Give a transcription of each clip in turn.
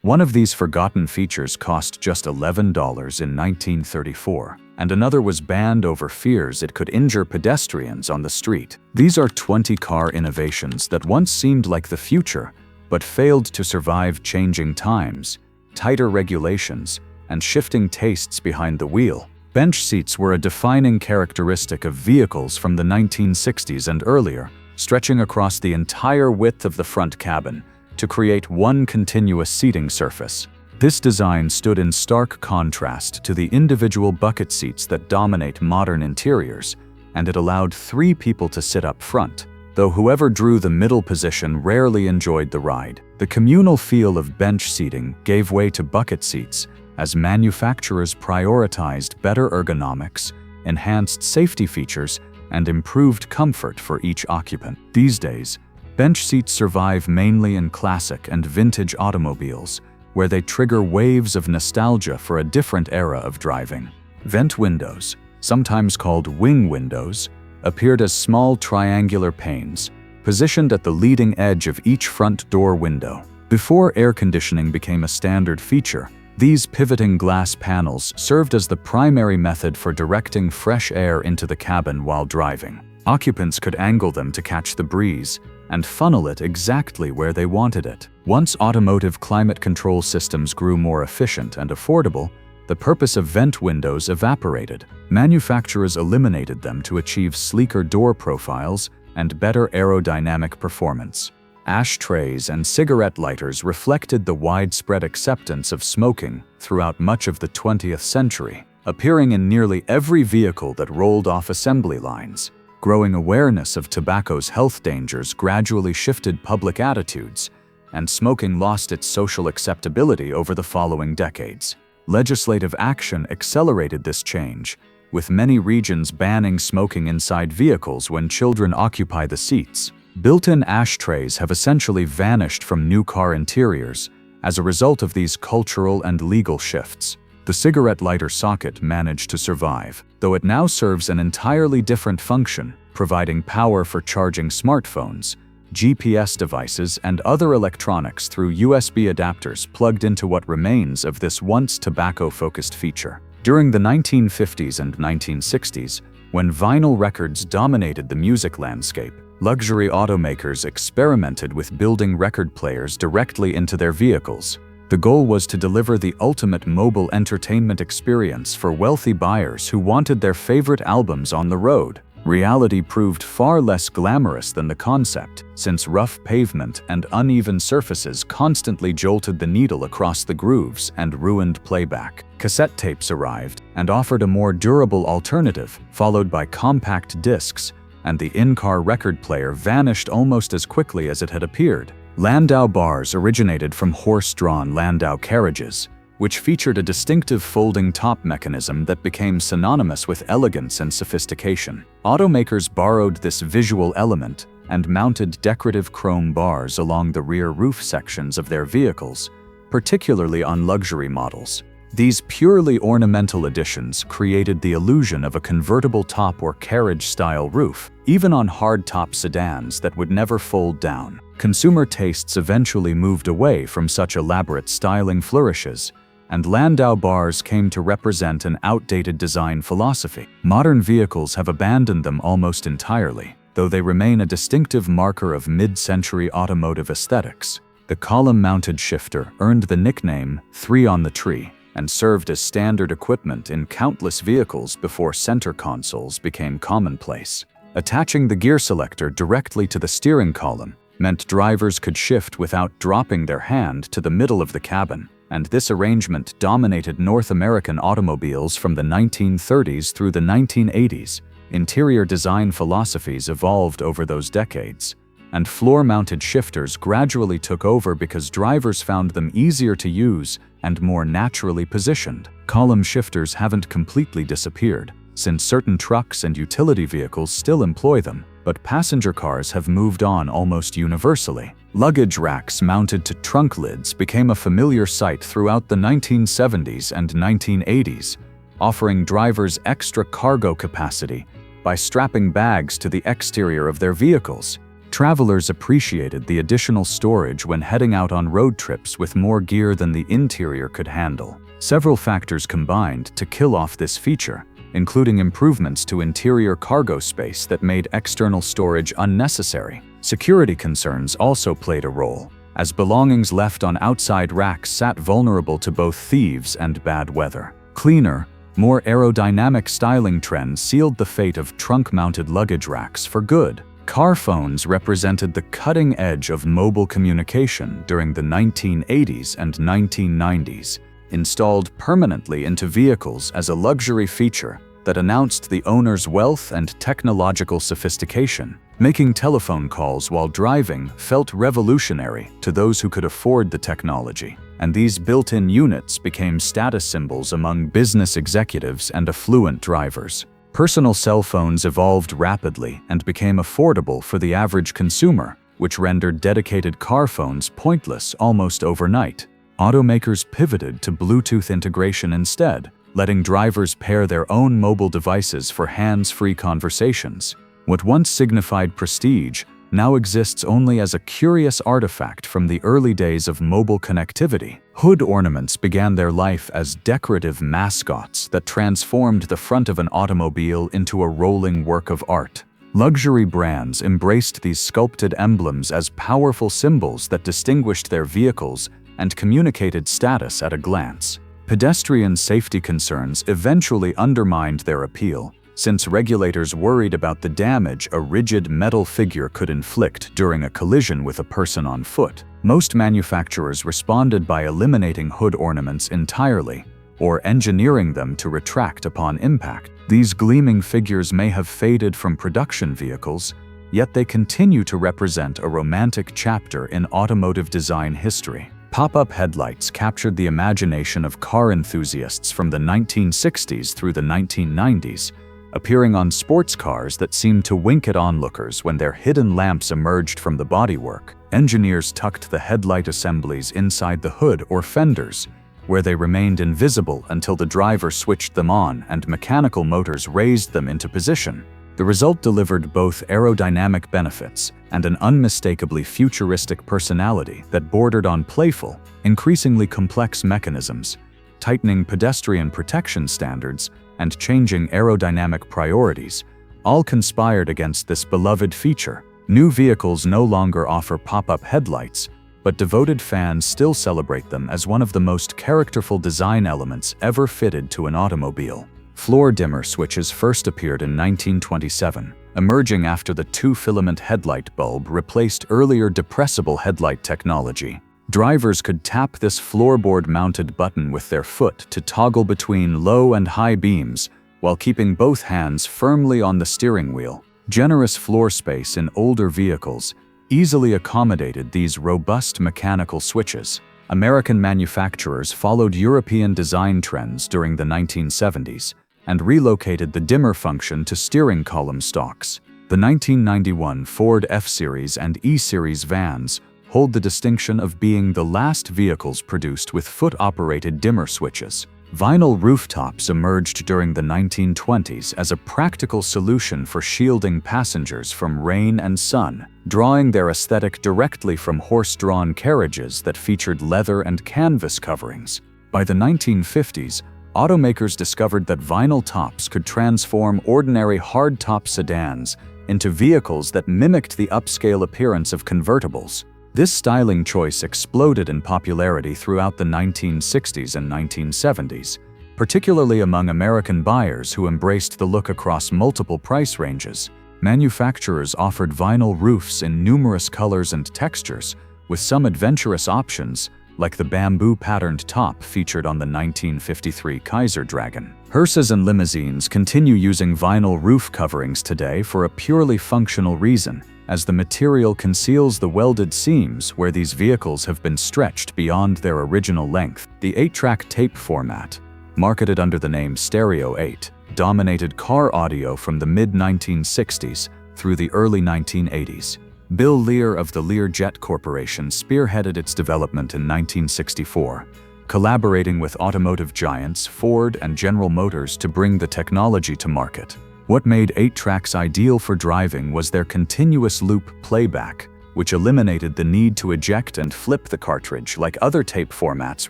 One of these forgotten features cost just $11 in 1934, and another was banned over fears it could injure pedestrians on the street. These are 20-car innovations that once seemed like the future, but failed to survive changing times, tighter regulations, and shifting tastes behind the wheel. Bench seats were a defining characteristic of vehicles from the 1960s and earlier, stretching across the entire width of the front cabin to create one continuous seating surface. This design stood in stark contrast to the individual bucket seats that dominate modern interiors, and it allowed 3 people to sit up front, though whoever drew the middle position rarely enjoyed the ride. The communal feel of bench seating gave way to bucket seats as manufacturers prioritized better ergonomics, enhanced safety features, and improved comfort for each occupant. These days, bench seats survive mainly in classic and vintage automobiles, where they trigger waves of nostalgia for a different era of driving. Vent windows, sometimes called wing windows, appeared as small triangular panes, positioned at the leading edge of each front door window. Before air conditioning became a standard feature, these pivoting glass panels served as the primary method for directing fresh air into the cabin while driving. Occupants could angle them to catch the breeze and funnel it exactly where they wanted it. Once automotive climate control systems grew more efficient and affordable, the purpose of vent windows evaporated. Manufacturers eliminated them to achieve sleeker door profiles and better aerodynamic performance. Ashtrays and cigarette lighters reflected the widespread acceptance of smoking throughout much of the 20th century, appearing in nearly every vehicle that rolled off assembly lines. Growing awareness of tobacco's health dangers gradually shifted public attitudes, and smoking lost its social acceptability over the following decades. Legislative action accelerated this change, with many regions banning smoking inside vehicles when children occupy the seats. Built-in ashtrays have essentially vanished from new car interiors as a result of these cultural and legal shifts. The cigarette lighter socket managed to survive, though it now serves an entirely different function, providing power for charging smartphones, GPS devices, and other electronics through USB adapters plugged into what remains of this once tobacco-focused feature. During the 1950s and 1960s, when vinyl records dominated the music landscape, luxury automakers experimented with building record players directly into their vehicles. The goal was to deliver the ultimate mobile entertainment experience for wealthy buyers who wanted their favorite albums on the road. Reality proved far less glamorous than the concept, since rough pavement and uneven surfaces constantly jolted the needle across the grooves and ruined playback. Cassette tapes arrived and offered a more durable alternative, followed by compact discs, and the in-car record player vanished almost as quickly as it had appeared. Landau bars originated from horse-drawn landau carriages, which featured a distinctive folding top mechanism that became synonymous with elegance and sophistication. Automakers borrowed this visual element and mounted decorative chrome bars along the rear roof sections of their vehicles, particularly on luxury models. These purely ornamental additions created the illusion of a convertible top or carriage-style roof, even on hard-top sedans that would never fold down. Consumer tastes eventually moved away from such elaborate styling flourishes, and Landau bars came to represent an outdated design philosophy. Modern vehicles have abandoned them almost entirely, though they remain a distinctive marker of mid-century automotive aesthetics. The column-mounted shifter earned the nickname "Three on the Tree" and served as standard equipment in countless vehicles before center consoles became commonplace. Attaching the gear selector directly to the steering column meant drivers could shift without dropping their hand to the middle of the cabin, and this arrangement dominated North American automobiles from the 1930s through the 1980s. Interior design philosophies evolved over those decades, and floor-mounted shifters gradually took over because drivers found them easier to use and more naturally positioned. Column shifters haven't completely disappeared, since certain trucks and utility vehicles still employ them, but passenger cars have moved on almost universally. Luggage racks mounted to trunk lids became a familiar sight throughout the 1970s and 1980s, offering drivers extra cargo capacity by strapping bags to the exterior of their vehicles. Travelers appreciated the additional storage when heading out on road trips with more gear than the interior could handle. Several factors combined to kill off this feature, including improvements to interior cargo space that made external storage unnecessary. Security concerns also played a role, as belongings left on outside racks sat vulnerable to both thieves and bad weather. Cleaner, more aerodynamic styling trends sealed the fate of trunk-mounted luggage racks for good. Car phones represented the cutting edge of mobile communication during the 1980s and 1990s, installed permanently into vehicles as a luxury feature that announced the owner's wealth and technological sophistication. Making telephone calls while driving felt revolutionary to those who could afford the technology, and these built-in units became status symbols among business executives and affluent drivers. Personal cell phones evolved rapidly and became affordable for the average consumer, which rendered dedicated car phones pointless almost overnight. Automakers pivoted to Bluetooth integration instead, letting drivers pair their own mobile devices for hands-free conversations. What once signified prestige now exists only as a curious artifact from the early days of mobile connectivity. Hood ornaments began their life as decorative mascots that transformed the front of an automobile into a rolling work of art. Luxury brands embraced these sculpted emblems as powerful symbols that distinguished their vehicles and communicated status at a glance. Pedestrian safety concerns eventually undermined their appeal, since regulators worried about the damage a rigid metal figure could inflict during a collision with a person on foot. Most manufacturers responded by eliminating hood ornaments entirely, or engineering them to retract upon impact. These gleaming figures may have faded from production vehicles, yet they continue to represent a romantic chapter in automotive design history. Pop-up headlights captured the imagination of car enthusiasts from the 1960s through the 1990s, appearing on sports cars that seemed to wink at onlookers when their hidden lamps emerged from the bodywork. Engineers tucked the headlight assemblies inside the hood or fenders, where they remained invisible until the driver switched them on and mechanical motors raised them into position. The result delivered both aerodynamic benefits and an unmistakably futuristic personality that bordered on playful, increasingly complex mechanisms, tightening pedestrian protection standards and changing aerodynamic priorities, all conspired against this beloved feature. New vehicles no longer offer pop-up headlights, but devoted fans still celebrate them as one of the most characterful design elements ever fitted to an automobile. Floor dimmer switches first appeared in 1927, emerging after the two-filament headlight bulb replaced earlier depressible headlight technology. Drivers could tap this floorboard-mounted button with their foot to toggle between low and high beams while keeping both hands firmly on the steering wheel. Generous floor space in older vehicles easily accommodated these robust mechanical switches. American manufacturers followed European design trends during the 1970s and relocated the dimmer function to steering column stalks. The 1991 Ford F-Series and E-Series vans hold the distinction of being the last vehicles produced with foot-operated dimmer switches. Vinyl rooftops emerged during the 1920s as a practical solution for shielding passengers from rain and sun, drawing their aesthetic directly from horse-drawn carriages that featured leather and canvas coverings. By the 1950s, automakers discovered that vinyl tops could transform ordinary hardtop sedans into vehicles that mimicked the upscale appearance of convertibles. This styling choice exploded in popularity throughout the 1960s and 1970s, particularly among American buyers who embraced the look across multiple price ranges. Manufacturers offered vinyl roofs in numerous colors and textures, with some adventurous options, like the bamboo-patterned top featured on the 1953 Kaiser Dragon. Hearses and limousines continue using vinyl roof coverings today for a purely functional reason, as the material conceals the welded seams where these vehicles have been stretched beyond their original length. The 8-track tape format, marketed under the name Stereo 8, dominated car audio from the mid-1960s through the early 1980s. Bill Lear of the Learjet Corporation spearheaded its development in 1964, collaborating with automotive giants Ford and General Motors to bring the technology to market. What made 8-tracks ideal for driving was their continuous loop playback, which eliminated the need to eject and flip the cartridge like other tape formats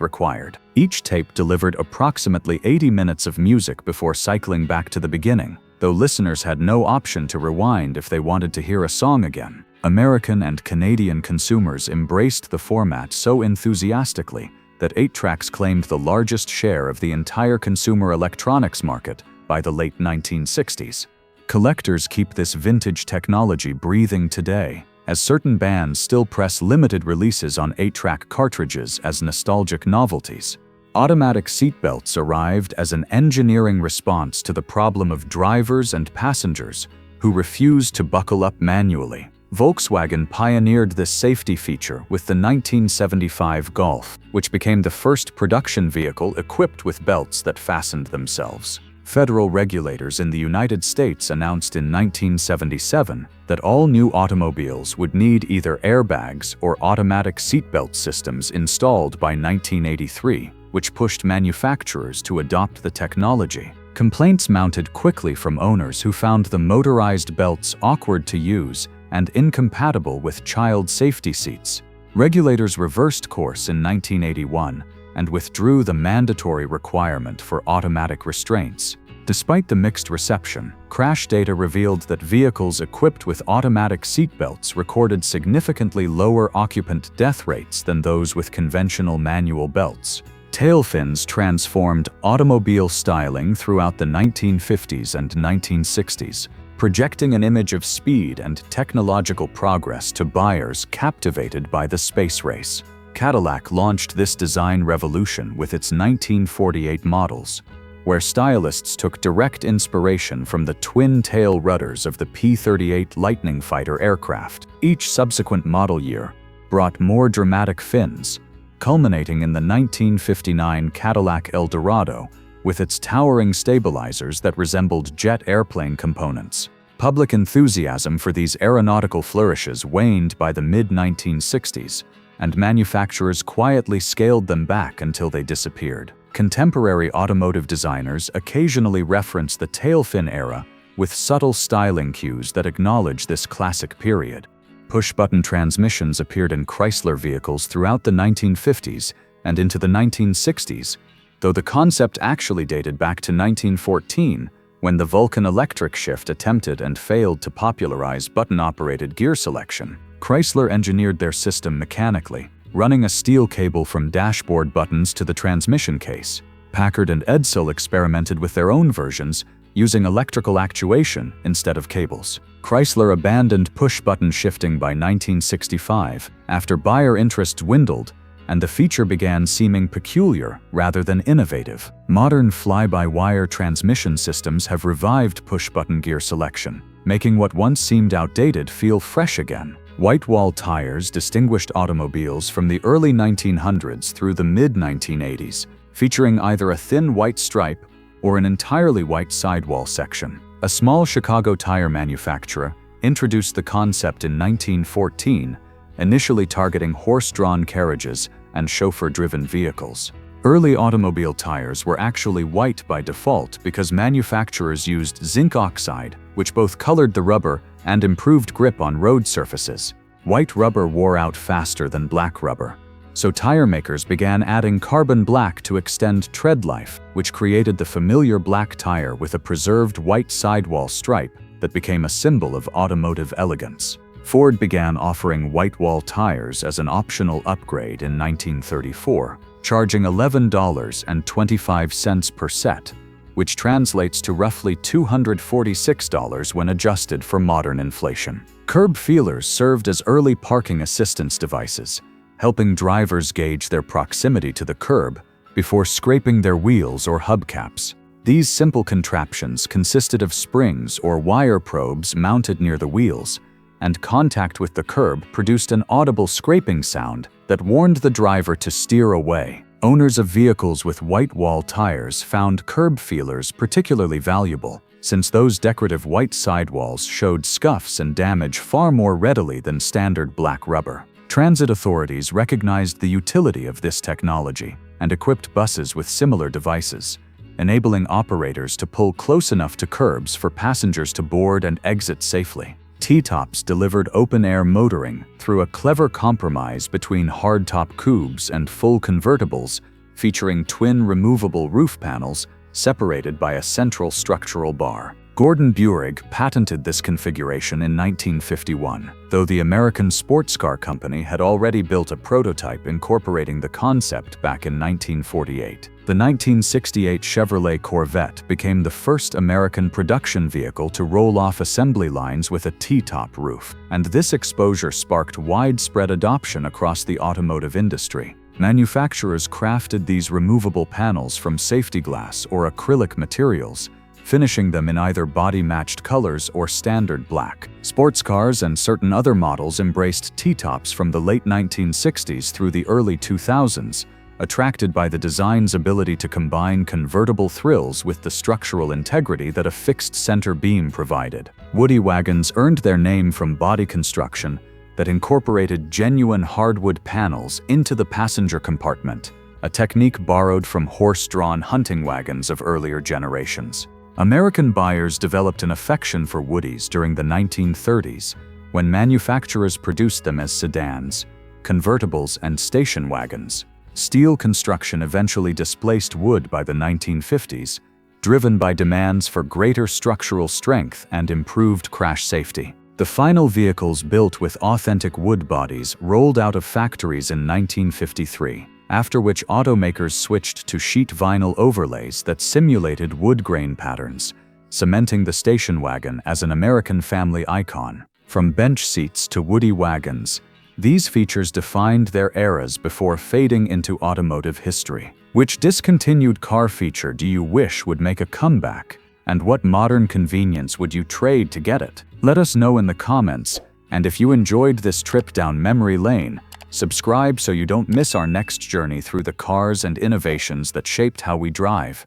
required. Each tape delivered approximately 80 minutes of music before cycling back to the beginning, though listeners had no option to rewind if they wanted to hear a song again. American and Canadian consumers embraced the format so enthusiastically that 8-tracks claimed the largest share of the entire consumer electronics market by the late 1960s. Collectors keep this vintage technology breathing today, as certain bands still press limited releases on 8-track cartridges as nostalgic novelties. Automatic seatbelts arrived as an engineering response to the problem of drivers and passengers who refused to buckle up manually. Volkswagen pioneered this safety feature with the 1975 Golf, which became the first production vehicle equipped with belts that fastened themselves. Federal regulators in the United States announced in 1977 that all new automobiles would need either airbags or automatic seatbelt systems installed by 1983, which pushed manufacturers to adopt the technology. Complaints mounted quickly from owners who found the motorized belts awkward to use and incompatible with child safety seats. Regulators reversed course in 1981 and withdrew the mandatory requirement for automatic restraints. Despite the mixed reception, crash data revealed that vehicles equipped with automatic seatbelts recorded significantly lower occupant death rates than those with conventional manual belts. Tailfins transformed automobile styling throughout the 1950s and 1960s, projecting an image of speed and technological progress to buyers captivated by the space race. Cadillac launched this design revolution with its 1948 models, where stylists took direct inspiration from the twin-tail rudders of the P-38 Lightning fighter aircraft. Each subsequent model year brought more dramatic fins, culminating in the 1959 Cadillac Eldorado with its towering stabilizers that resembled jet airplane components. Public enthusiasm for these aeronautical flourishes waned by the mid-1960s, and manufacturers quietly scaled them back until they disappeared. Contemporary automotive designers occasionally reference the tailfin era with subtle styling cues that acknowledge this classic period. Push-button transmissions appeared in Chrysler vehicles throughout the 1950s and into the 1960s, though the concept actually dated back to 1914, when the Vulcan electric shift attempted and failed to popularize button-operated gear selection. Chrysler engineered their system mechanically, running a steel cable from dashboard buttons to the transmission case. Packard and Edsel experimented with their own versions, using electrical actuation instead of cables. Chrysler abandoned push-button shifting by 1965 after buyer interest dwindled and the feature began seeming peculiar rather than innovative. Modern fly-by-wire transmission systems have revived push-button gear selection, making what once seemed outdated feel fresh again. White-wall tires distinguished automobiles from the early 1900s through the mid-1980s, featuring either a thin white stripe or an entirely white sidewall section. A small Chicago tire manufacturer introduced the concept in 1914, initially targeting horse-drawn carriages and chauffeur-driven vehicles. Early automobile tires were actually white by default because manufacturers used zinc oxide, which both colored the rubber and improved grip on road surfaces. White rubber wore out faster than black rubber, so tire makers began adding carbon black to extend tread life, which created the familiar black tire with a preserved white sidewall stripe that became a symbol of automotive elegance. Ford began offering white-wall tires as an optional upgrade in 1934, charging $11.25 per set, which translates to roughly $246 when adjusted for modern inflation. Curb feelers served as early parking assistance devices, helping drivers gauge their proximity to the curb before scraping their wheels or hubcaps. These simple contraptions consisted of springs or wire probes mounted near the wheels, and contact with the curb produced an audible scraping sound that warned the driver to steer away. Owners of vehicles with white wall tires found curb feelers particularly valuable, since those decorative white sidewalls showed scuffs and damage far more readily than standard black rubber. Transit authorities recognized the utility of this technology and equipped buses with similar devices, enabling operators to pull close enough to curbs for passengers to board and exit safely. T-tops delivered open-air motoring through a clever compromise between hardtop coupes and full convertibles, featuring twin removable roof panels separated by a central structural bar. Gordon Burig patented this configuration in 1951, though the American sports car company had already built a prototype incorporating the concept back in 1948. The 1968 Chevrolet Corvette became the first American production vehicle to roll off assembly lines with a T-top roof, and this exposure sparked widespread adoption across the automotive industry. Manufacturers crafted these removable panels from safety glass or acrylic materials, finishing them in either body-matched colors or standard black. Sports cars and certain other models embraced T-tops from the late 1960s through the early 2000s, attracted by the design's ability to combine convertible thrills with the structural integrity that a fixed center beam provided. Woody wagons earned their name from body construction that incorporated genuine hardwood panels into the passenger compartment, a technique borrowed from horse-drawn hunting wagons of earlier generations. American buyers developed an affection for Woodies during the 1930s, when manufacturers produced them as sedans, convertibles, and station wagons. Steel construction eventually displaced wood by the 1950s, driven by demands for greater structural strength and improved crash safety. The final vehicles built with authentic wood bodies rolled out of factories in 1953, after which automakers switched to sheet vinyl overlays that simulated wood grain patterns, cementing the station wagon as an American family icon. From bench seats to Woody wagons, these features defined their eras before fading into automotive history. Which discontinued car feature do you wish would make a comeback? And what modern convenience would you trade to get it? Let us know in the comments, and if you enjoyed this trip down memory lane, subscribe so you don't miss our next journey through the cars and innovations that shaped how we drive.